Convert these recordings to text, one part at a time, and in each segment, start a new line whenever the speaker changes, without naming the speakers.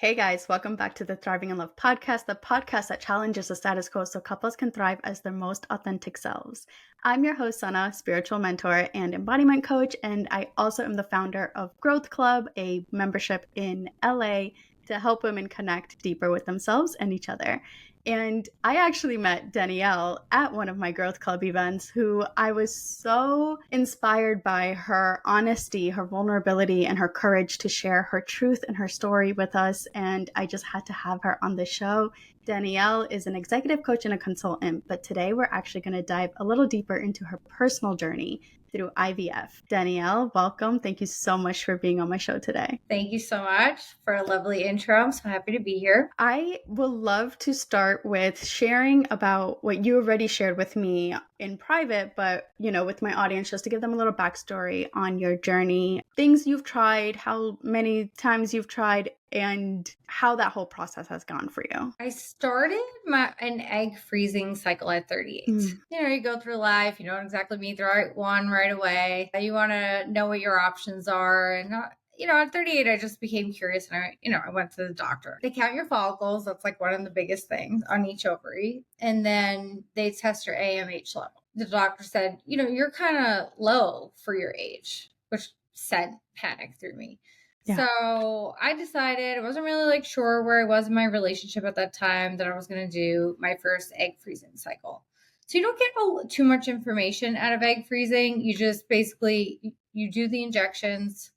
Hey guys, welcome back to the Thriving in Love podcast, the podcast that challenges the status quo so couples can thrive as their most authentic selves. I'm your host, Sana, spiritual mentor and embodiment coach, and I also am the founder of Growth Club, a membership in LA to help women connect deeper with themselves and each other. And I actually met Danielle at one of my Growth Club events, who I was so inspired by her honesty, her vulnerability, and her courage to share her truth and her story with us. And I just had to have her on the show. Danielle is an executive coach and a consultant, but today we're actually going to dive a little deeper into her personal journey through IVF. Danielle, welcome. Thank you so much for being on my show today.
Thank you so much for a lovely intro. I'm so happy to be here.
I will love to start with sharing about what you already shared with me in private, but, with my audience, just to give them a little backstory on your journey, things you've tried, how many times you've tried, and how that whole process has gone for you.
I started an egg freezing cycle at 38. You go through life, you don't exactly meet the right one right away. You want to know what your options are. And, at 38, I just became curious and I went to the doctor. They count your follicles. That's like one of the biggest things on each ovary. And then they test your AMH level. The doctor said, you're kind of low for your age, which sent panic through me. Yeah. So I decided, I wasn't really sure where I was in my relationship at that time, that I was going to do my first egg freezing cycle. So you don't get too much information out of egg freezing. You just basically, you do the injections,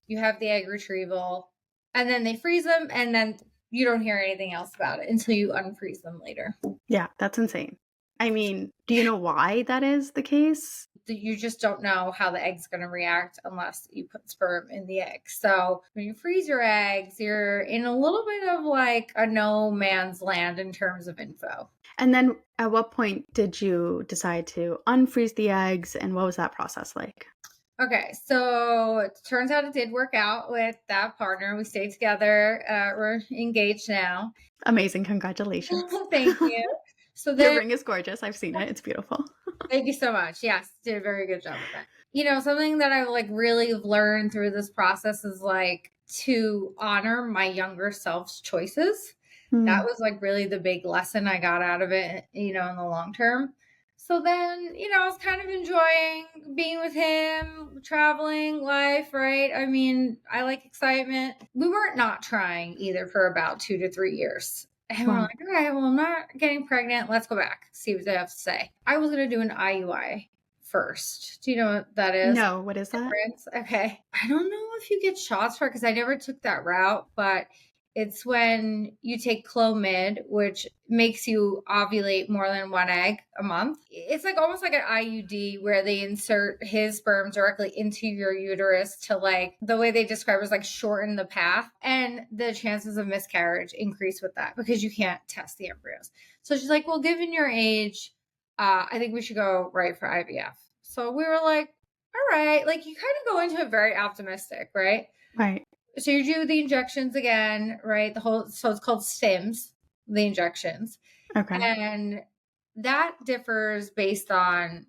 you have the egg retrieval, and then they freeze them, and then you don't hear anything else about it until you unfreeze them later.
Yeah, that's insane. I mean, do you know why that is the case?
You just don't know how the egg's going to react unless you put sperm in the egg. So when you freeze your eggs, you're in a little bit of a no man's land in terms of info.
And then at what point did you decide to unfreeze the eggs, and what was that process like?
Okay, so it turns out it did work out with that partner. We stayed together. We're engaged now.
Amazing. Congratulations.
Thank you. So
your ring is gorgeous. I've seen it. It's beautiful.
Thank you so much. Yes, did a very good job with that. Something that I really learned through this process is to honor my younger self's choices. That was really the big lesson I got out of it, in the long term. So then, I was kind of enjoying being with him, traveling, life, right? I mean, I like excitement. We weren't not trying either for about 2 to 3 years. And we're like, all right, well, I'm not getting pregnant. Let's go back, see what they have to say. I was going to do an IUI first. Do you know what that is?
No, what is that?
Okay. I don't know if you get shots for it because I never took that route, but it's when you take Clomid, which makes you ovulate more than one egg a month. It's almost like an IUD where they insert his sperm directly into your uterus to the way they describe it is shorten the path. And the chances of miscarriage increase with that because you can't test the embryos. So she's like, well, given your age, I think we should go right for IVF. So we were like, all right, you kind of go into it very optimistic, right?
Right.
So you do the injections again, right? So it's called STIMs, the injections.
Okay.
And that differs based on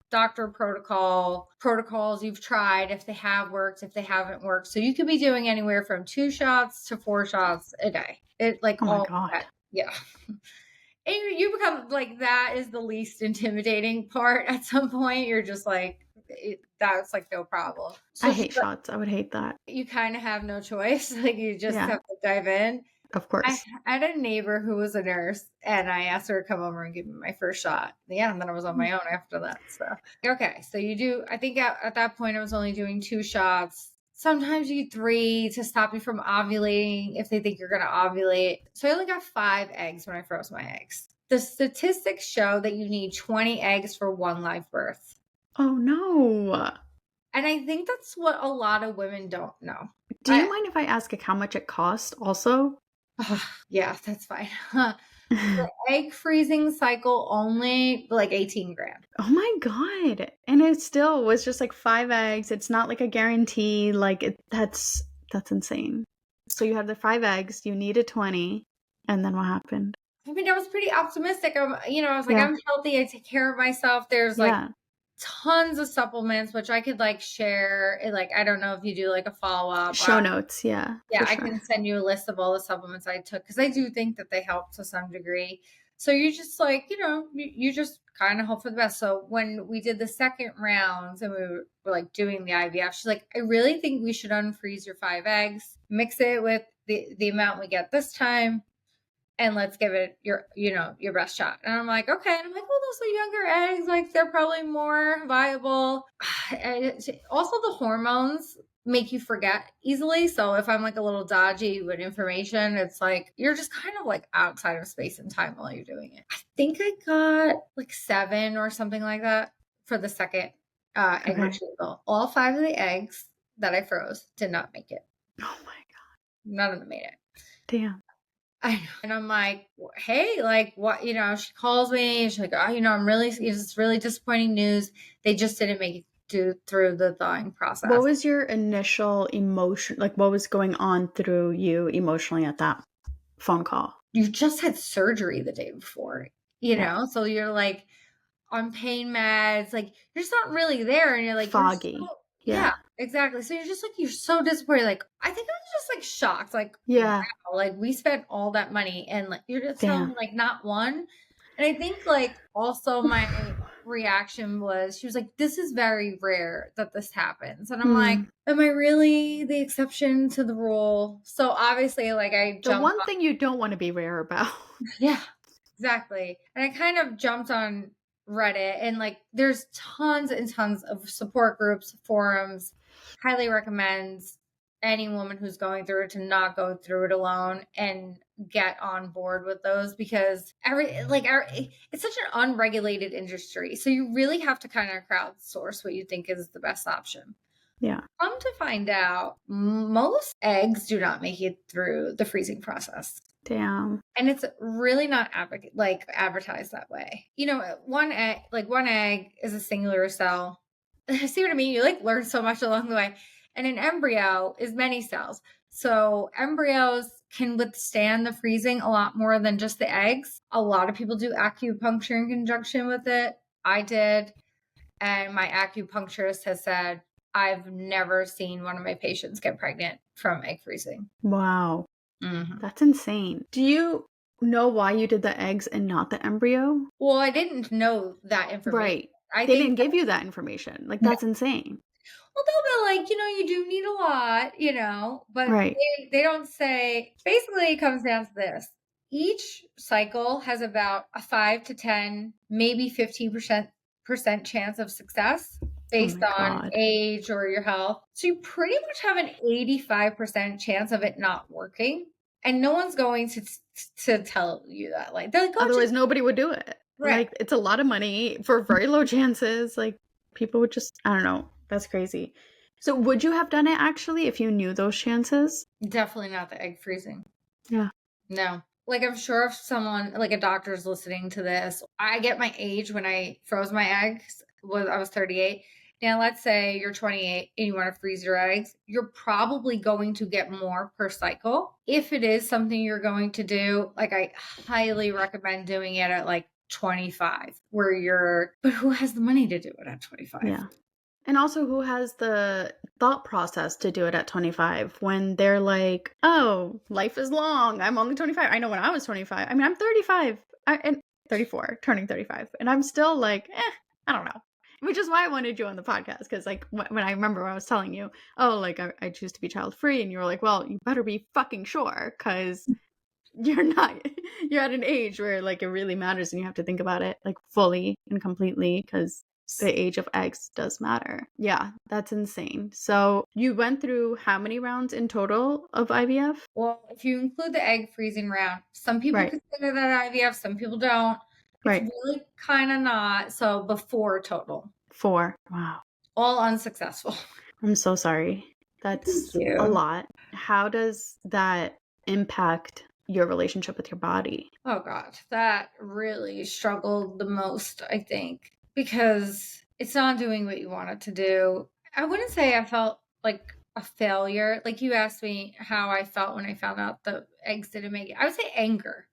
doctor protocols you've tried, if they have worked, if they haven't worked. So you could be doing anywhere from 2 shots to 4 shots a day. Oh my God. That. Yeah. And you become that is the least intimidating part at some point. You're just that's no problem. So
I hate shots. I would hate that.
You kind of have no choice. You just have to dive in.
Of course.
I had a neighbor who was a nurse, and I asked her to come over and give me my first shot. Yeah, and then I was on my own after that. So, okay. So you do, I think at that point I was only doing 2 shots. Sometimes you 3 to stop you from ovulating if they think you're going to ovulate. So I only got 5 eggs when I froze my eggs. The statistics show that you need 20 eggs for 1 live birth.
Oh, no.
And I think that's what a lot of women don't know.
Do you mind if I ask how much it cost also?
Yeah, that's fine. The egg freezing cycle only 18 grand.
Oh my God. And it still was just 5 eggs. It's not a guarantee. That's insane. So you have the 5 eggs, you needed 20. And then what happened?
I mean, I was pretty optimistic. I was I'm healthy. I take care of myself. There's tons of supplements, which I could like share. Like, I don't know if you do like a follow-up.
Show notes. Yeah.
Yeah, I
sure.
can send you a list of all the supplements I took because I do think that they help to some degree. So you just like, you just kind of hope for the best. So when we did the second rounds and we were like doing the IVF, she's like, I really think we should unfreeze your 5 eggs, mix it with the amount we get this time, and let's give it your best shot. And I'm like, okay. And I'm like, well, those are younger eggs. Like, they're probably more viable. And also, the hormones make you forget easily. So if I'm like a little dodgy with information, it's like, you're just kind of like outside of space and time while you're doing it. I think I got like 7 or something like that for the second egg retrieval. All 5 of the eggs that I froze did not make it.
Oh my God.
None of them made it.
Damn.
I know. And I'm like, hey, like, what, she calls me. She's like, oh, it's really disappointing news. They just didn't make it through the thawing process.
What was your initial emotion? Like, what was going on through you emotionally at that phone call?
You just had surgery the day before, know? So you're like on pain meds, like you're just not really there. And you're like,
foggy.
Yeah, exactly. So you're just like, you're so disappointed. Like, I think I was just like shocked. Like,
yeah,
wow, like we spent all that money and like you're just telling me like not one. And I think like also my reaction was, she was like, this is very rare that this happens. And I'm like, am I really the exception to the rule? So obviously like
the one thing you don't want to be rare about.
Yeah, exactly. And I kind of jumped on Reddit, and like there's tons and tons of support groups, forums. Highly recommend any woman who's going through it to not go through it alone and get on board with those, because it's such an unregulated industry. So you really have to kind of crowdsource what you think is the best option.
Yeah.
Come to find out, most eggs do not make it through the freezing process.
Damn.
And it's really not advertised that way. One egg is a singular cell. See what I mean? You like learn so much along the way. And an embryo is many cells. So embryos can withstand the freezing a lot more than just the eggs. A lot of people do acupuncture in conjunction with it. I did. And my acupuncturist has said, I've never seen one of my patients get pregnant from egg freezing.
Wow.
Mm-hmm.
That's insane. Do you know why you did the eggs and not the embryo?
Well, I didn't know that information.
Right. They didn't give you that information. Like, that's insane.
Well, they'll be like, you do need a lot, but they don't say. Basically, it comes down to this. Each cycle has about a 5 to 10, maybe 15% chance of success based on age or your health. So you pretty much have an 85% chance of it not working. And no one's going to tell you that. Like, they're like,
otherwise nobody would do it. Right. Like, it's a lot of money for very low chances. Like, people would just, I don't know. That's crazy. So would you have done it actually if you knew those chances?
Definitely not the egg freezing.
Yeah.
No. Like, I'm sure if someone, like a doctor's listening to this, I get my age when I froze my eggs. I was 38. Now, let's say you're 28 and you want to freeze your eggs. You're probably going to get more per cycle. If it is something you're going to do, like, I highly recommend doing it at like 25, but who has the money to do it at 25?
Yeah. And also, who has the thought process to do it at 25 when they're like, oh, life is long. I'm only 25. I know when I was 25. I mean, I'm 35 and 34, turning 35. And I'm still like, I don't know. Which is why I wanted you on the podcast. Because like when I remember when I was telling you, oh, like I choose to be child free. And you were like, well, you better be fucking sure. Because you're at an age where like it really matters and you have to think about it like fully and completely, because the age of eggs does matter. Yeah, that's insane. So you went through how many rounds in total of IVF?
Well, if you include the egg freezing round, some people consider that IVF, some people don't. It's really kind of not. So before total.
4. Wow.
All unsuccessful.
I'm so sorry. That's a lot. How does that impact your relationship with your body?
Oh God, that really struggled the most, I think, because it's not doing what you want it to do. I wouldn't say I felt like a failure. Like, you asked me how I felt when I found out the eggs didn't make it. I would say anger.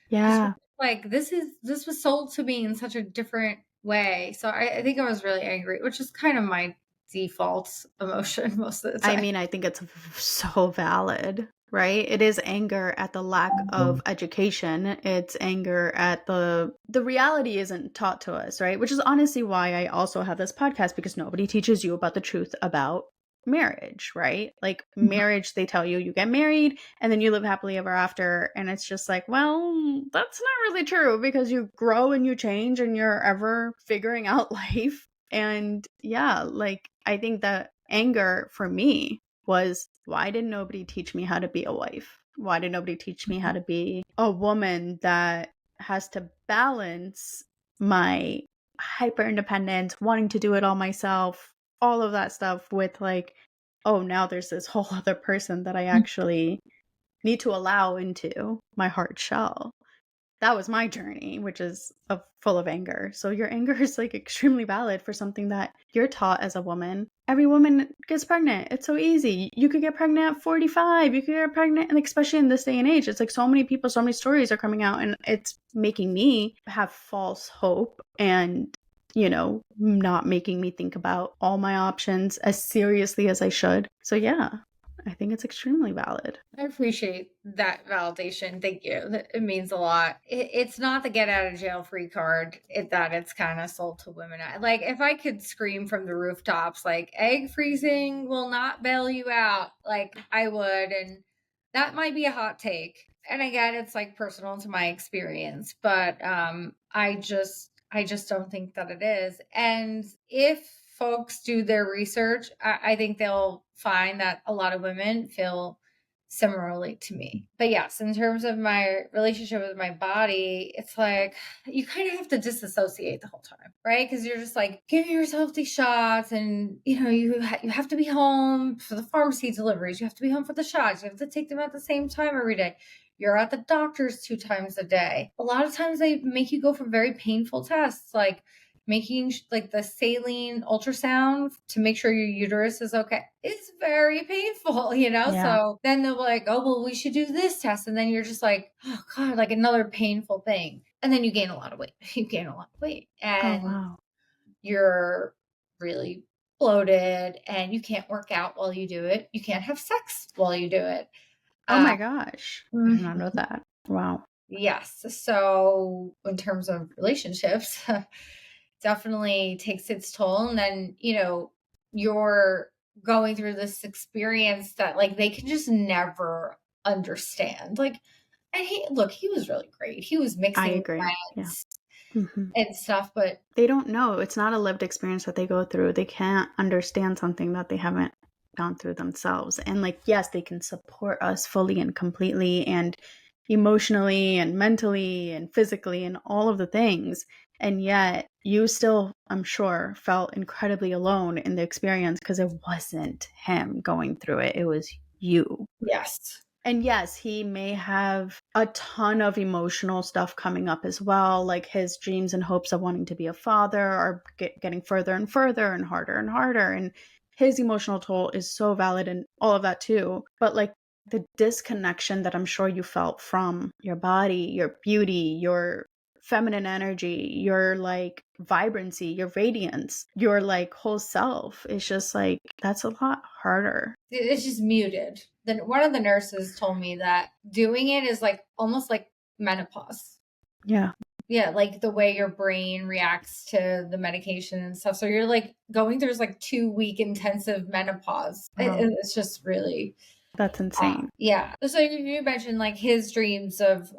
Yeah.
Like, this was sold to me in such a different way. So I think I was really angry, which is kind of my default emotion most of the
I
time.
mean, I think it's so valid, right? It is anger at the lack of education. It's anger at the reality isn't taught to us, right? Which is honestly why I also have this podcast, because nobody teaches you about the truth about marriage, right? Like marriage, they tell you you get married and then you live happily ever after. And it's just like, well, that's not really true, because you grow and you change and you're ever figuring out life. And yeah, like I think that anger for me was, why did nobody teach me how to be a wife? Why did nobody teach me how to be a woman that has to balance my hyper independence, wanting to do it all myself, all of that stuff with like, oh, now there's this whole other person that I actually need to allow into my heart shell. That was my journey, which is full of anger. So your anger is like extremely valid for something that you're taught as a woman. Every woman gets pregnant. It's so easy. You could get pregnant at 45. You could get pregnant, and especially in this day and age, it's like so many people, so many stories are coming out, and it's making me have false hope and, you know, not making me think about all my options as seriously as I should. So yeah, I think it's extremely valid.
I appreciate that validation. Thank you. It means a lot. It's not the get out of jail free card that it's kind of sold to women. Like, if I could scream from the rooftops, like, egg freezing will not bail you out, like, I would. And that might be a hot take. And again, it's like personal to my experience, but I just don't think that it is. And if folks do their research, I think they'll find that a lot of women feel similarly to me. But yes, in terms of my relationship with my body, it's like you kind of have to disassociate the whole time, right? Because you're just like giving yourself these shots, and you know you have to be home for the pharmacy deliveries. You have to be home for the shots. You have to take them at the same time every day. You're at the doctor's 2 times a day. A lot of times they make you go for very painful tests, like making like the saline ultrasound to make sure your uterus is okay. It's very painful, you know?
Yeah.
So then they'll be like, oh, well, we should do this test. And then you're just like, oh God, like another painful thing. And then you gain a lot of weight. You gain a lot of weight.
Oh,
And
wow.
you're really bloated, and you can't work out while you do it. You can't have sex while you do it.
Oh my gosh. I did not know
Mhm.
that. Wow.
Yes. So in terms of relationships, definitely takes its toll. And then, you know, you're going through this experience that like they can just never understand. Like, and he was really great. He was
I
mixing
agree. Yeah.
plants
hmm
and stuff, but
They don't know. It's not a lived experience that they go through. They can't understand something that they haven't gone through themselves. And like, yes, they can support us fully and completely and emotionally and mentally and physically and all of the things. And yet you still, I'm sure, felt incredibly alone in the experience because it wasn't him going through it. It was you.
yes.
And yes, he may have a ton of emotional stuff coming up as well. Like his dreams and hopes of wanting to be a father are getting further and further and harder and harder. And his emotional toll is so valid and all of that too. But like the disconnection that I'm sure you felt from your body, your beauty, your feminine energy, your like vibrancy, your radiance, your like whole self, is just like, that's a lot harder.
It's just muted. Then one of the nurses told me that doing it is like almost like menopause.
Yeah.
Yeah, like the way your brain reacts to the medication and stuff. So you're like going through this like 2 week intensive menopause.
Wow.
It's just really
That's insane.
yeah. So you mentioned like his dreams of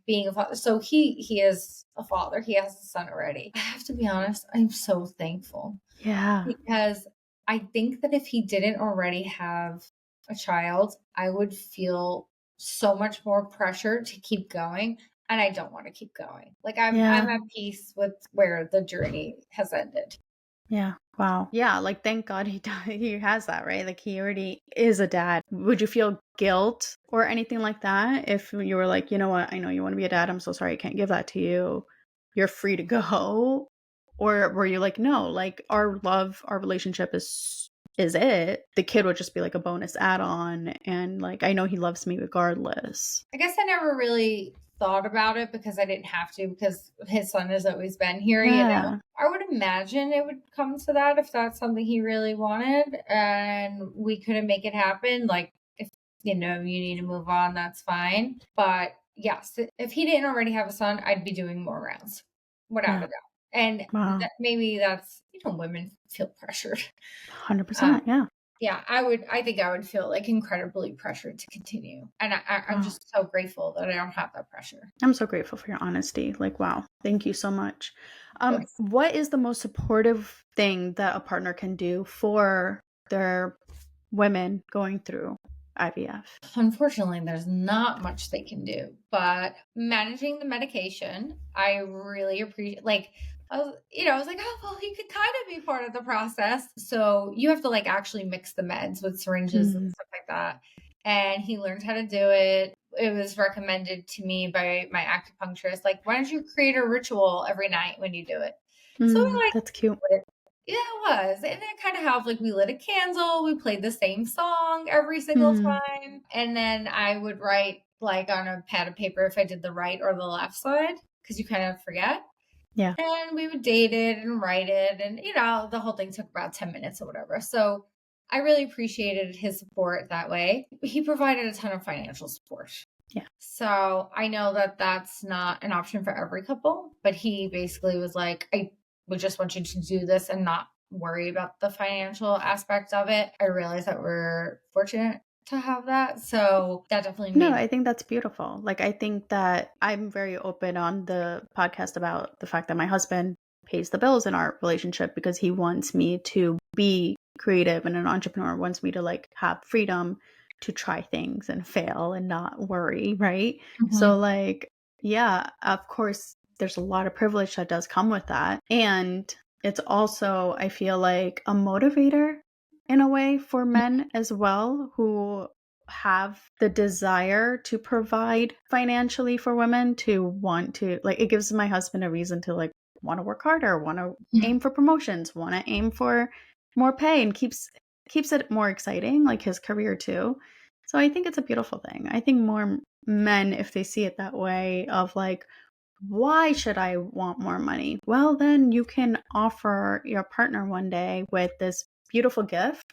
being a father. So he is a father. He has a son already. I have to be honest, I'm so thankful
Yeah.
because I think that if he didn't already have a child, I would feel so much more pressure to keep going. And I don't want to keep going. Like I'm
Yeah.
at peace with where the journey has ended.
Yeah. Wow. Yeah. Like, thank God he has that, right? Like, he already is a dad. Would you feel guilt or anything like that if you were like, you know what? I know you want to be a dad. I'm so sorry. I can't give that to you. You're free to go. Or were you like, no, like our love, our relationship is it. The kid would just be like a bonus add-on. And like, I know he loves me regardless.
I guess I never really thought about it because I didn't have to, because his son has always been here,
Yeah.
I would imagine it would come to that if that's something he really wanted and we couldn't make it happen. Like, if, you need to move on, that's fine. But yes, if he didn't already have a son, I'd be doing more rounds, without
Yeah.
a doubt. And
Wow.
maybe that's, women feel pressured.
100%. Yeah.
Yeah, I think I would feel like incredibly pressured to continue. And I'm
Wow.
just so grateful that I don't have that pressure.
I'm so grateful for your honesty. Like, wow. Thank you so much.
Of course.
What is the most supportive thing that a partner can do for their women going through IVF?
Unfortunately, there's not much they can do, but managing the medication, I really appreciate. Like, I was like, oh, well, he could kind of be part of the process. So you have to like actually mix the meds with syringes and
Mm.
stuff like that. And he learned how to do it. It was recommended to me by my acupuncturist. Like, why don't you create a ritual every night when you do it? So I
That's cute.
yeah, it was. And it kind of helped. Like, we lit a candle, we played the same song every single
Mm.
time. And then I would write like on a pad of paper if I did the right or the left side, because you kind of forget.
Yeah.
And we would date it and write it. And, the whole thing took about 10 minutes or whatever. So I really appreciated his support that way. He provided a ton of financial support.
Yeah.
So I know that that's not an option for every couple, but he basically was like, I would just want you to do this and not worry about the financial aspect of it. I realize that we're fortunate to have that. So that definitely
No,
made
I think that's beautiful. Like, I think that I'm very open on the podcast about the fact that my husband pays the bills in our relationship because he wants me to be creative, and an entrepreneur wants me to like have freedom to try things and fail and not worry, right? So
Mhm.
like, yeah, of course there's a lot of privilege that does come with that. And it's also, I feel like, a motivator in a way for men as well, who have the desire to provide financially for women, to want to like, it gives my husband a reason to like want to work harder, want to
Mhm.
aim for promotions, want to aim for more pay, and keeps it more exciting, like his career too. So I think it's a beautiful thing. I think more men, if they see it that way, of like, why should I want more money? Well, then you can offer your partner one day with this beautiful gift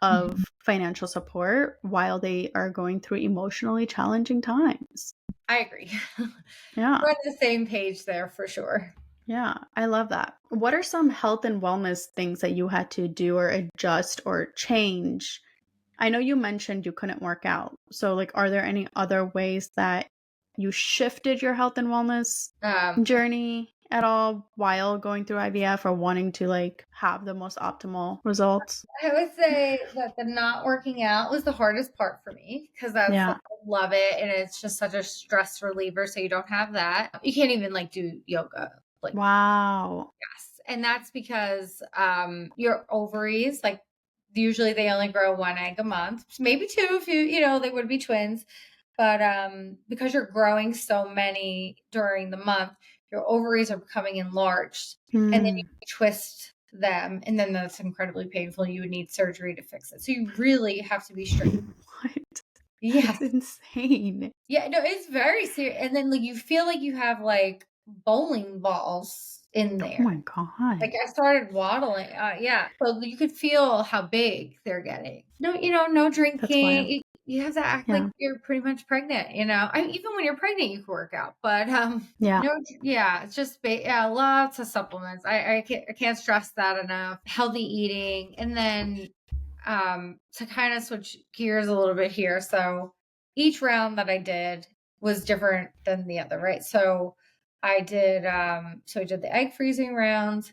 Mhm.
of financial support while they are going through emotionally challenging times.
I agree.
Yeah.
We're on the same page there for sure.
Yeah. I love that. What are some health and wellness things that you had to do or adjust or change? I know you mentioned you couldn't work out. So, like, are there any other ways that you shifted your health and wellness
Um,
journey at all while going through IVF, or wanting to like have the most optimal results?
I would say that the not working out was the hardest part for me, because that's
Yeah.
like, I love it. And it's just such a stress reliever. So you don't have that. You can't even like do yoga. Like,
Wow.
yes. And that's because your ovaries, like, usually they only grow one egg a month, maybe two if they would be twins. But because you're growing so many during the month, your ovaries are becoming enlarged, and then you
Hmm.
twist them, and then that's incredibly painful. You would need surgery to fix it. So you really have to be strict.
What? That's
Yes.
insane.
Yeah, no, it's very serious. And then like you feel like you have like bowling balls in
Oh
there.
my God.
Like, I started waddling, yeah. So you could feel how big they're getting. No, no
That's
drinking.
wild.
You have to act like
Yeah.
you're pretty much pregnant, even when you're pregnant, you can work out, but,
Yeah.
no, yeah, it's just yeah, lots of supplements. I can't stress that enough. Healthy eating, and then, to kinda switch gears a little bit here, so each round that I did was different than the other, right? So I did the egg freezing round,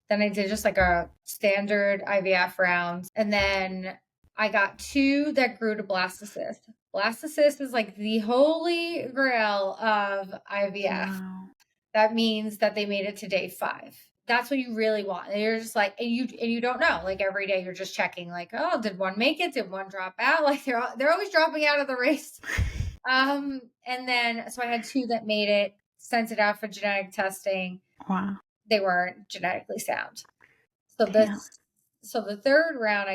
then I did just like a standard IVF round, and then I got 2 that grew to blastocyst. Blastocyst is like the holy grail of IVF.
Wow.
That means that they made it to day 5. That's what you really want. And you're just like, and you don't know. Like, every day you're just checking, like, oh, did one make it? Did one drop out? Like, they're always dropping out of the race. And then so I had 2 that made it, sent it out for genetic testing.
Wow.
They weren't genetically sound. So
Damn.
the third round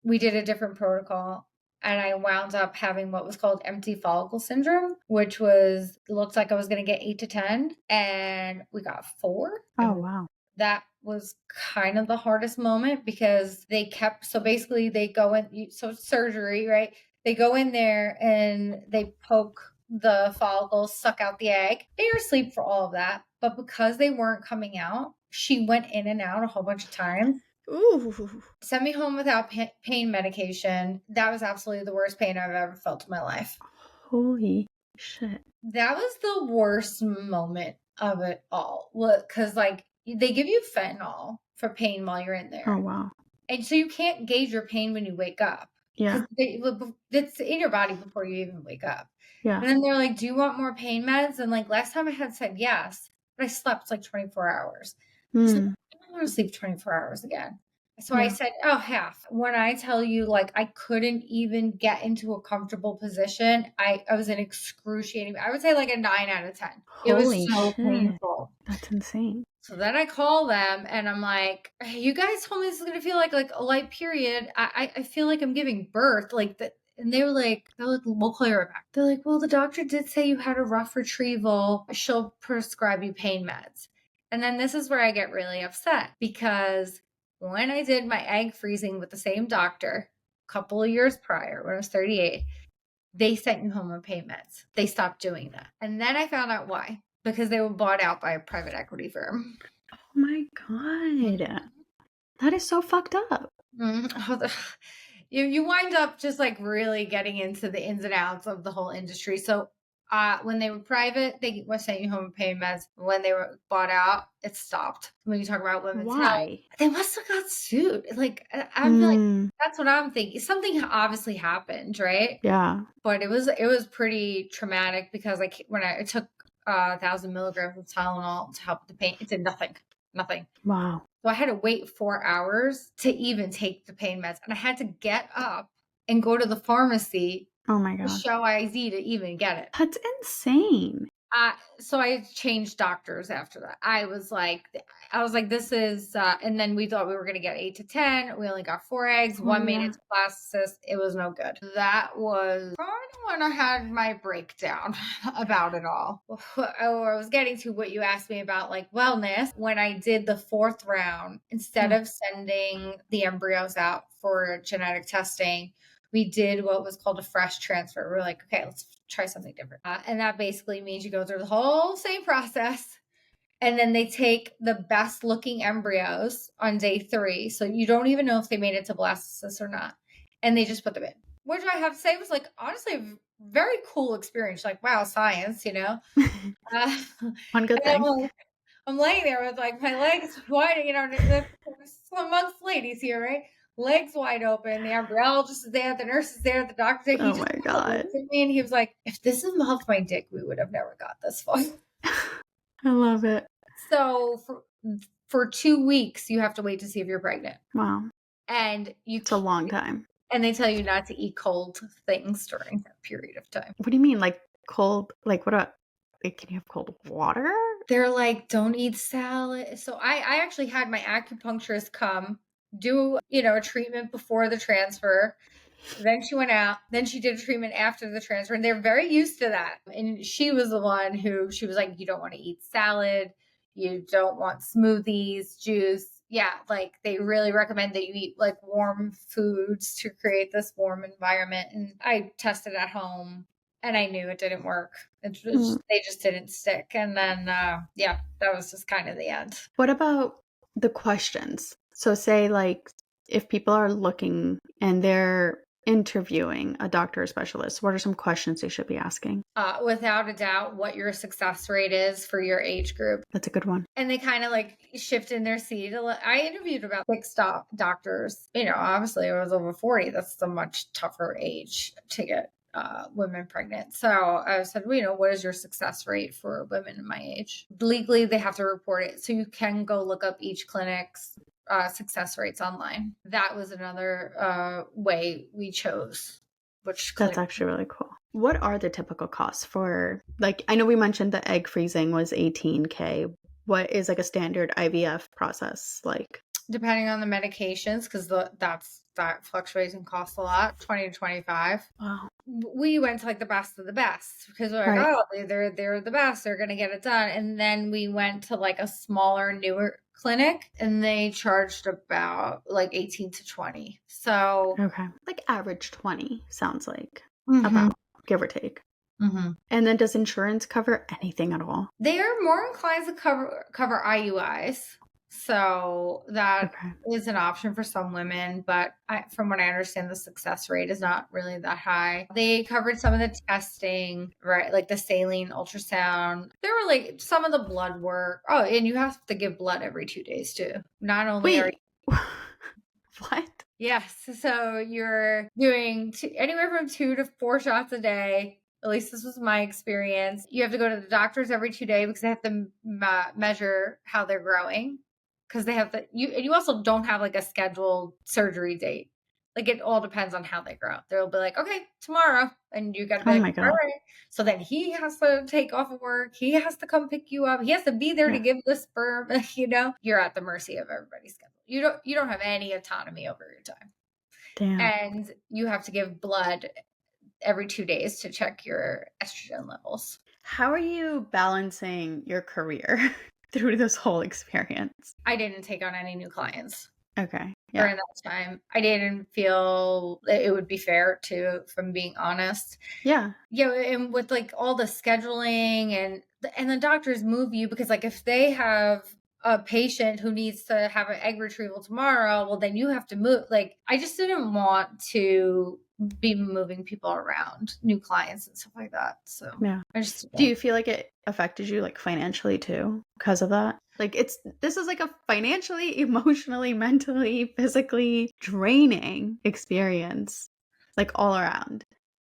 we did a different protocol. and I wound up having what was called empty follicle syndrome, which looked like I was going to get 8 to 10, and we got 4.
Oh, wow.
That was kind of the hardest moment because so basically they go in, so surgery, right? They go in there and they poke the follicles, suck out the egg. You're asleep for all of that. But because they weren't coming out, she went in and out a whole bunch of times.
Ooh.
Sent me home without pain medication. That was absolutely the worst pain I've ever felt in my life.
Holy shit.
That was the worst moment of it all. Because, like, they give you fentanyl for pain while you're in there.
Oh, wow.
And so you can't gauge your pain when you wake up.
Yeah.
It's in your body before you even wake up.
Yeah.
And then they're like, do you want more pain meds? And like last time I had said yes, but I slept like 24 hours. So I don't want to sleep 24 hours again. So I said, oh, half. When I tell you, like, I couldn't even get into a comfortable position, I was in excruciating. I would say like a 9 out of 10. It was so painful.
That's insane.
So then I call them and I'm like, hey, you guys told me this is going to feel like a light period. I feel like I'm giving birth. Like that. And they're like, we'll call you right back. They're like, well, the doctor did say you had a rough retrieval. She'll prescribe you pain meds. And then this is where I get really upset because when I did my egg freezing with the same doctor a couple of years prior, when I was 38, they sent you home on pain meds. They stopped doing that. And then I found out why. Because they were bought out by a private equity firm.
Oh my God. That is so fucked up.
You wind up just like really getting into the ins and outs of the whole industry. So when they were private, they were sending you home with pain meds. When they were bought out, it stopped. When you talk about women's health, they must have got sued. Like, I'm like, that's what I'm thinking. Something obviously happened, right?
Yeah.
But it was pretty traumatic because when I took 1,000 milligrams of Tylenol to help with the pain, it did nothing.
Wow.
So I had to wait 4 hours to even take the pain meds. And I had to get up and go to the pharmacy.
Oh my God.
To show IZ to even get it.
That's insane.
So I changed doctors after that. I was like, this is, and then we thought we were going to get 8 to 10. We only got 4 eggs. One made it to blastocyst. It was no good. That was kind of when I had my breakdown about it all. I was getting to what you asked me about, like wellness. When I did the 4th round, instead of sending the embryos out for genetic testing, we did what was called a fresh transfer. We're like, okay, let's try something different. And that basically means you go through the whole same process. And then they take the best looking embryos on day 3. So you don't even know if they made it to blastocyst or not. And they just put them in. Which I have to say was like, honestly, a very cool experience. Like, wow, science, you know?
One good thing.
I'm laying there with like my legs wide, you know, amongst ladies here, right? Legs wide open, the embryologist is there, the nurse is there, the doctor.
Oh my God.
Looked at me and he was like, if this involved my dick, we would have never got this far.
I love it.
So for 2 weeks, you have to wait to see if you're pregnant.
Wow.
And
it's a long time.
And they tell you not to eat cold things during that period of time.
What do you mean? Like cold, like what can you have cold water?
They're like, don't eat salad. So I actually had my acupuncturist come do, a treatment before the transfer. Then she went out. Then she did a treatment after the transfer. And they're very used to that. And she was the one who, she was like, you don't want to eat salad. You don't want smoothies, juice. Yeah, like they really recommend that you eat like warm foods to create this warm environment. And I tested at home and I knew it didn't work. They just didn't stick. And then, that was just kind of the end.
What about the questions? So say like if people are looking and they're interviewing a doctor or specialist, what are some questions they should be asking?
Without a doubt, what your success rate is for your age group.
That's a good one.
And they kind of like shift in their seat. I interviewed about 6 doctors. Obviously I was over 40. That's a much tougher age to get women pregnant. So I said, what is your success rate for women in my age? Legally, they have to report it. So you can go look up each clinic's success rates online. That was another way we chose which clinic.
That's actually really cool. What are the typical costs for, like, I know we mentioned the egg freezing was $18,000. What is like a standard IVF process like?
Depending on the medications, because that's that fluctuates and costs a lot, 20 to 25.
Wow.
We went to like the best of the best because we're like,
Right.
oh, they're the best. They're going to get it done. And then we went to like a smaller, newer clinic and they charged about like 18 to 20. So,
Okay. Like average 20 sounds like
mhm,
about, give or take.
mhm.
And then does insurance cover anything at all?
They are more inclined to cover IUIs. So that
Okay.
is an option for some women, but from what I understand, the success rate is not really that high. They covered some of the testing, right? Like the saline ultrasound. There were like some of the blood work. Oh, and you have to give blood every 2 days too. Not only are
Wait. What?
yes, so you're doing anywhere from 2 to 4 shots a day. At least this was my experience. You have to go to the doctors every 2 days because they have to measure how they're growing. Because they have you also don't have like a scheduled surgery date. Like it all depends on how they grow. They'll be like, okay, tomorrow. And you got to be
Oh
like,
my
all
God.
right. So then he has to take off of work. He has to come pick you up. He has to be there to
Yeah.
give the sperm. You're at the mercy of everybody's schedule. You don't have any autonomy over your time.
Damn.
And you have to give blood every 2 days to check your estrogen levels.
How are you balancing your career through this whole experience?
I didn't take on any new clients
Okay.
during
Yeah.
that time. I didn't feel it would be fair to, from being honest.
Yeah.
Yeah, and with like all the scheduling and the doctors move you because like if they have a patient who needs to have an egg retrieval tomorrow, well then you have to move. Like I just didn't want to be moving people around, new clients and stuff like that. So
Yeah.
I just
Do you feel like it affected you like financially too because of that? Like this is like a financially, emotionally, mentally, physically draining experience, like all around.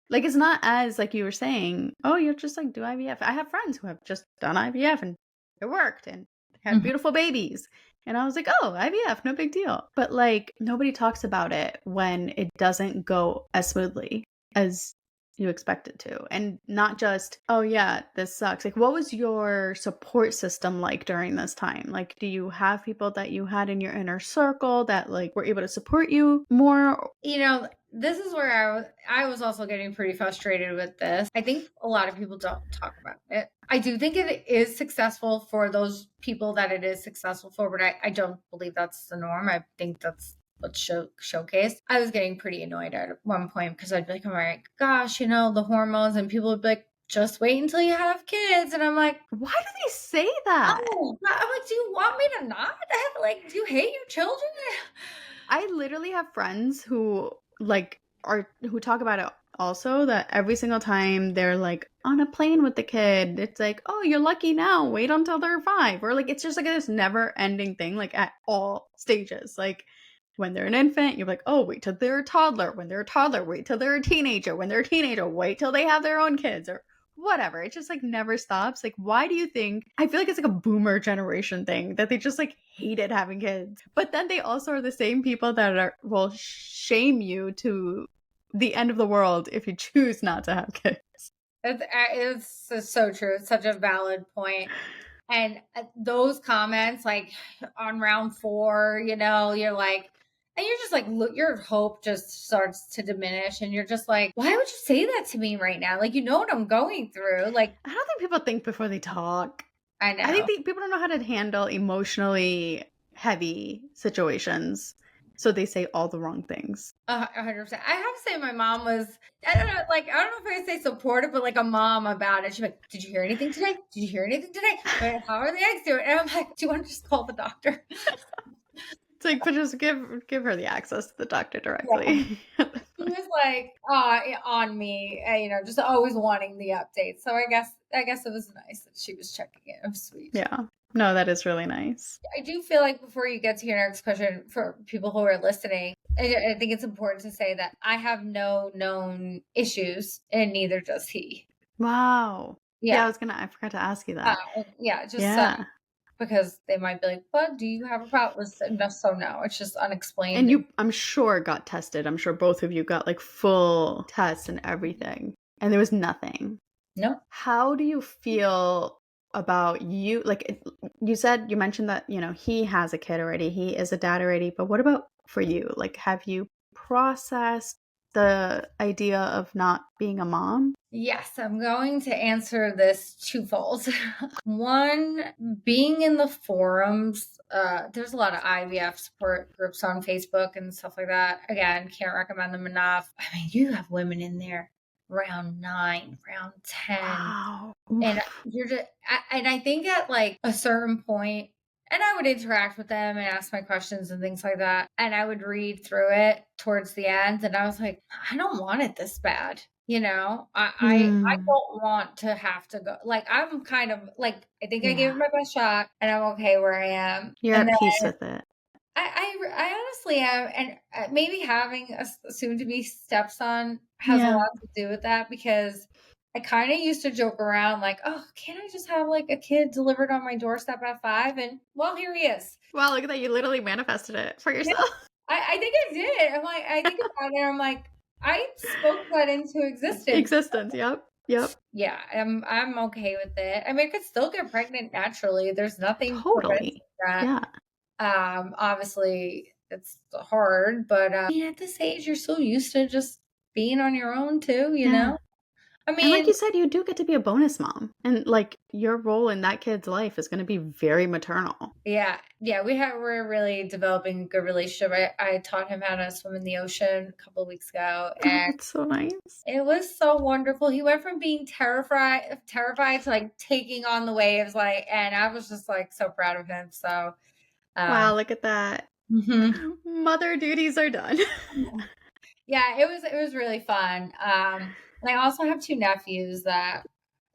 Like it's not as like you were saying, oh, you're just like do IVF. I have friends who have just done IVF and it worked and had beautiful babies. And I was like, oh, IVF, no big deal. But like nobody talks about it when it doesn't go as smoothly as you expect it to. And not just, oh yeah, this sucks. Like what was your support system like during this time? Like do you have people that you had in your inner circle that like were able to support you more?
This is where I was also getting pretty frustrated with this. I think a lot of people don't talk about it. I do think it is successful for those people that it is successful for, but I don't believe that's the norm. I think that's what's showcased. I was getting pretty annoyed at one point because I'd be like, oh my gosh, the hormones, and people would be like, just wait until you have kids. And I'm like,
why do they say that?
oh, I'm like, do you want me to not? Like, do you hate your children?
I literally have friends who who talk about it also, that every single time they're like on a plane with the kid, it's like, oh, you're lucky now, wait until they're 5, or like it's just like this never ending thing, like at all stages. Like when they're an infant, you're like, oh, wait till they're a toddler. When they're a toddler, wait till they're a teenager. When they're a teenager, wait till they have their own kids, or whatever. It just like never stops. Like, why do you think? I feel like it's like a boomer generation thing that they just like hated having kids. But then they also are the same people that will shame you to the end of the world if you choose not to have kids.
It's so true. It's such a valid point. And those comments, like on round 4, you're like, and you're just like, look, your hope just starts to diminish. And you're just like, why would you say that to me right now? Like, what I'm going through. Like,
I don't think people think before they talk.
I know.
I think people don't know how to handle emotionally heavy situations. So they say all the wrong things.
100%. I have to say my mom was, I don't know if I say supportive, but like a mom about it. She's like, did you hear anything today? Did you hear anything today? How are the eggs doing? And I'm like, do you want to just call the doctor?
It's like, but just give her the access to the doctor directly.
Yeah. He was like on me, just always wanting the updates. So I guess it was nice that she was checking it. It was sweet.
Yeah. No, that is really nice.
I do feel like before you get to your next question, for people who are listening, I think it's important to say that I have no known issues, and neither does he.
Wow. Yeah, I forgot to ask you that.
Because they might be like, "But do you have a problem?" So no, it's just unexplained.
And you, I'm sure, got tested. I'm sure both of you got like full tests and everything, and there was nothing.
No.
How do you feel about you? Like you mentioned that he has a kid already, he is a dad already, but what about for you? Like, have you process the idea of not being a mom?
Yes, I'm going to answer this twofold. One, being in the forums, there's a lot of IVF support groups on Facebook and stuff like that. Again, can't recommend them enough. I mean, you have women in there round 9, round 10.
Wow.
And
Oof.
you're just, and I think at like a certain point, and I would interact with them and ask my questions and things like that. And I would read through it towards the end. And I was like, I don't want it this bad. You know, I don't want to have to go. Like, I'm kind of like, I think I gave it my best shot and I'm okay where I am.
You're
and
at peace with it.
I honestly am. And maybe having a soon to be stepson has a lot to do with that, because I kind of used to joke around like, oh, can't I just have like a kid delivered on my doorstep at 5? And well, here he is.
Wow, look at that. You literally manifested it for yourself.
Yeah, I think I did. I'm like, I think about it. I'm like, I spoke that into existence.
Yep.
Yeah, I'm okay with it. I mean, I could still get pregnant naturally. There's nothing preventing that.
Yeah.
Obviously it's hard, but I mean, at this age, you're so used to just being on your own too, you know? I
And like
mean,
you said, you do get to be a bonus mom. And like your role in that kid's life is going to be very maternal.
yeah, we're really developing a good relationship. I taught him how to swim in the ocean a couple of weeks ago, and
That's so nice.
it was so wonderful. He went from being terrified to like taking on the waves, like, and I was just like so proud of him. So
wow, look at that. Mother duties are done.
Yeah, it was really fun. And I also have 2 nephews that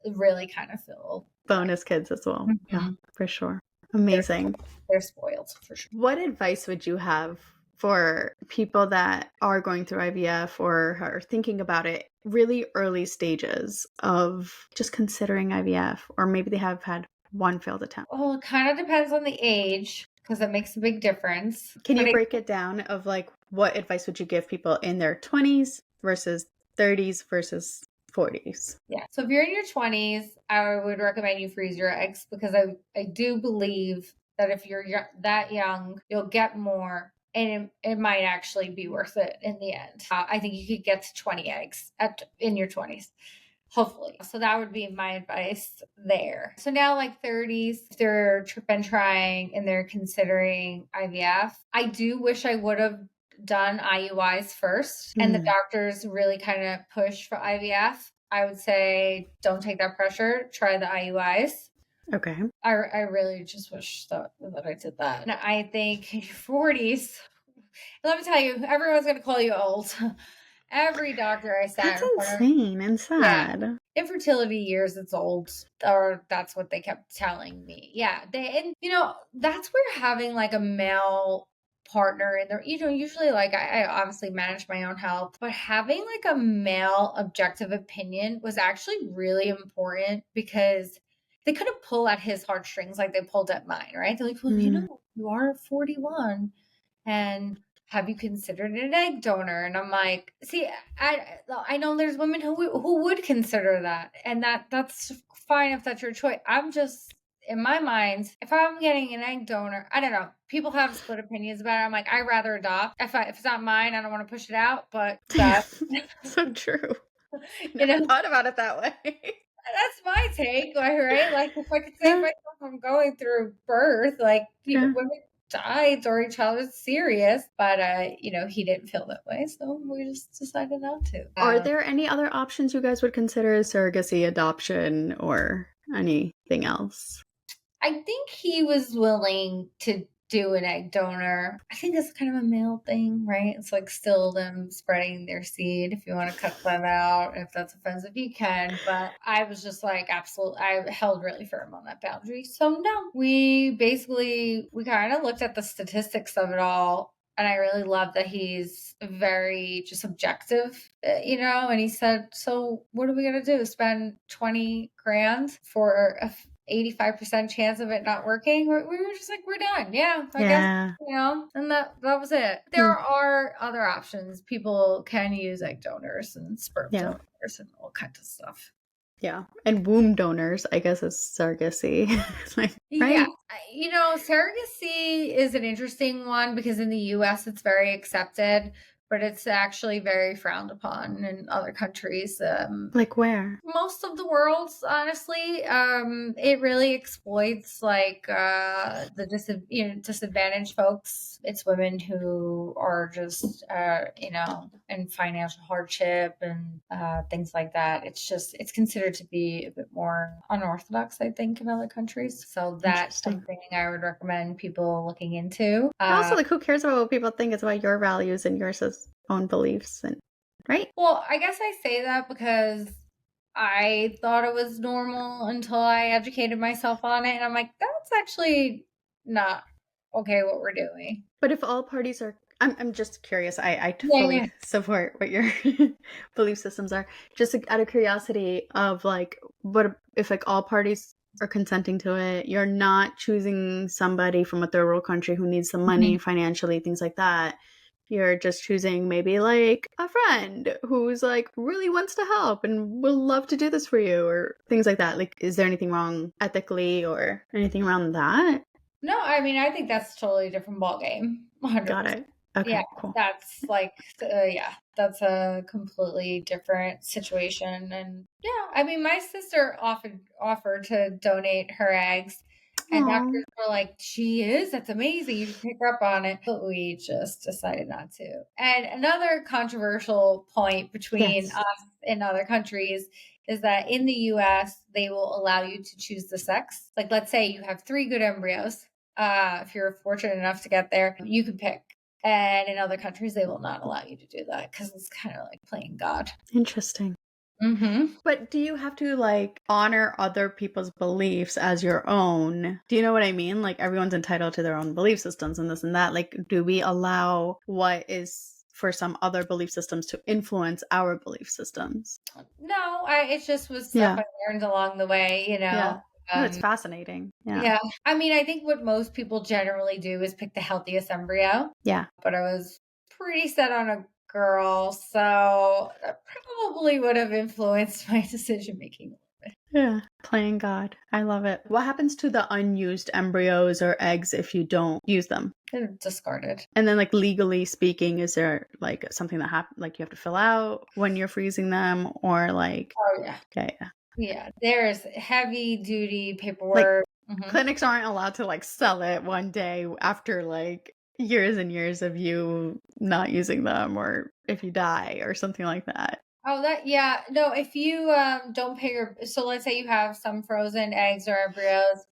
really kind of feel
bonus kids as well. Yeah, for sure. Amazing.
They're spoiled for sure.
What advice would you have for people that are going through IVF or are thinking about it, really early stages of just considering IVF, or maybe they have had one failed attempt?
Well, it kind of depends on the age, because it makes a big difference.
Can you break it down of like what advice would you give people in their 20s versus 30s versus 40s?
Yeah. So if you're in your 20s, I would recommend you freeze your eggs, because I do believe that if you're that young, you'll get more, and it might actually be worth it in the end. I think you could get to 20 eggs in your 20s. Hopefully. So that would be my advice there. So now like 30s, if they're been trying and they're considering IVF, I do wish I would have done IUIs first, and the doctors really kind of push for IVF. I would say don't take that pressure, try the IUIs.
Okay.
I really just wish that I did that. And I think 40s, let me tell you, everyone's going to call you old. Every doctor I sat
That's insane and sad.
Yeah. Infertility years, it's old, or that's what they kept telling me. Yeah. And you know, that's where having like a male partner in there, you know, usually like I obviously manage my own health, but having like a male objective opinion was actually really important, because they couldn't pull at his heartstrings like they pulled at mine, right? They're like, well, you know, you are 41 and have you considered an egg donor? And I'm like, see, I know there's women who would consider that, and that's fine if that's your choice. I'm just, in my mind, if I'm getting an egg donor, I don't know. People have split opinions about it. I'm like, I'd rather adopt. If it's not mine, I don't want to push it out. But that's
so true.
You know,
I thought about it that way.
That's my take, right? Like, if I could save myself from going through birth, like, you know, women die during childhood, serious, but you know, he didn't feel that way, so we just decided not to.
Are there any other options you guys would consider, surrogacy, adoption, or anything else?
I think he was willing to do an egg donor. I think that's kind of a male thing, right? It's like still them spreading their seed. If you want to cut them out, if that's offensive, you can. But I was just like, absolutely, I held really firm on that boundary. So no, we kind of looked at the statistics of it all. And I really love that he's very just objective, you know, and he said, so what are we going to do? Spend 20 grand for a 85% chance of it not working? We were just like, we're done. Yeah, I guess, you know, and that was it. There are other options. People can use egg donors and sperm donors and all kinds of stuff.
Yeah. And womb donors, I guess, is surrogacy. Right?
Yeah. You know, surrogacy is an interesting one, because in the US it's very accepted. but it's actually very frowned upon in other countries.
Like where?
Most of the world, honestly. It really exploits like disadvantaged folks. It's women who are just in financial hardship and things like that. It's considered to be a bit more unorthodox, I think, in other countries. So that's something I would recommend people looking into.
Also, like, who cares about what people think? It's about your values and your own beliefs, and right?
Well, I guess I say that because I thought it was normal until I educated myself on it, and I'm like, that's actually not okay what we're doing.
But if all parties are, I'm just curious. I fully support what your belief systems are. Just out of curiosity, of like, what if like all parties are consenting to it? You're not choosing somebody from a third world country who needs some money financially, things like that. You're just choosing maybe like a friend who's like really wants to help and will love to do this for you, or things like that. Like, is there anything wrong ethically or anything around that?
No, I mean, I think that's a totally different ballgame. 100%.
Got it. Okay,
yeah,
cool.
That's like, that's a completely different situation. And yeah, I mean, my sister offered to donate her eggs. And doctors were like, that's amazing. You should pick her up on it. But we just decided not to. And another controversial point between us and other countries is that in the US, they will allow you to choose the sex. Like, let's say you have 3 good embryos. If you're fortunate enough to get there, you can pick. And in other countries, they will not allow you to do that because it's kind of like playing God.
Interesting. But do you have to like honor other people's beliefs as your own? Do you know what I mean? Like, everyone's entitled to their own belief systems and this and that. Like, do we allow what is for some other belief systems to influence our belief systems?
No, it just was stuff I learned along the way,
Yeah. It's fascinating.
Yeah. I mean, I think what most people generally do is pick the healthiest embryo.
Yeah.
But I was pretty set on a girl, so that probably would have influenced my decision making.
Yeah, playing God. I love it. What happens to the unused embryos or eggs if you don't use them?
They're discarded.
And then, like, legally speaking, is there like something that happens, like you have to fill out when you're freezing them, or like?
Oh yeah. Yeah, there's heavy duty paperwork.
Like, clinics aren't allowed to like sell it one day after like years and years of you not using them, or if you die or something like that.
Oh, no, if you don't pay so let's say you have some frozen eggs or embryos,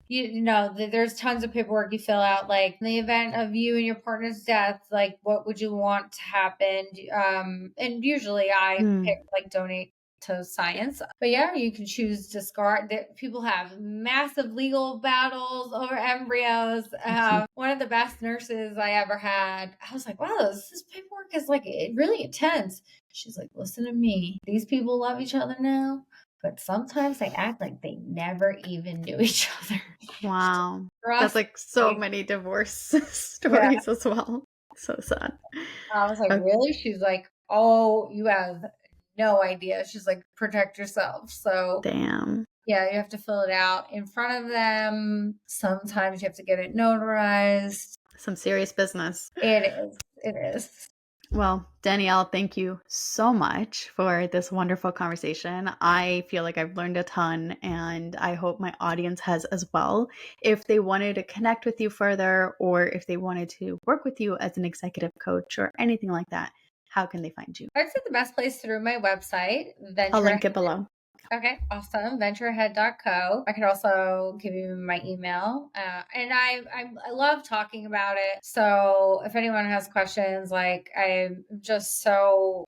there's tons of paperwork you fill out, like in the event of you and your partner's death, like what would you want to happen? And usually I pick like donate to science. But yeah, you can choose discard. People have massive legal battles over embryos. One of the best nurses I ever had, I was like, wow, this paperwork is like really intense. She's like, listen to me. These people love each other now, but sometimes they act like they never even knew each other.
Wow. That's like so many divorce stories as well. So sad.
I was like, really? She's like, oh, you have no idea. She's like, protect yourself. So
damn.
Yeah, you have to fill it out in front of them. Sometimes you have to get it notarized.
Some serious business.
It is.
Well, Danielle, thank you so much for this wonderful conversation. I feel like I've learned a ton, and I hope my audience has as well. If they wanted to connect with you further, or if they wanted to work with you as an executive coach or anything like that, how can they find you?
I'd say the best place through my website.
I'll link it below.
Okay, awesome. Ventureahead.co. I could also give you my email. And I love talking about it. So if anyone has questions, like I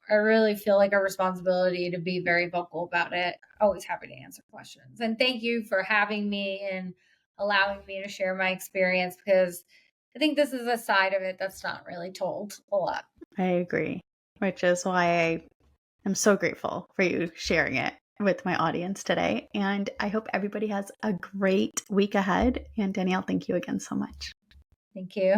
really feel like a responsibility to be very vocal about it. Always happy to answer questions. And thank you for having me and allowing me to share my experience, because I think this is a side of it that's not really told a lot.
I agree, which is why I'm so grateful for you sharing it with my audience today. And I hope everybody has a great week ahead. And Danielle, thank you again so much.
Thank you.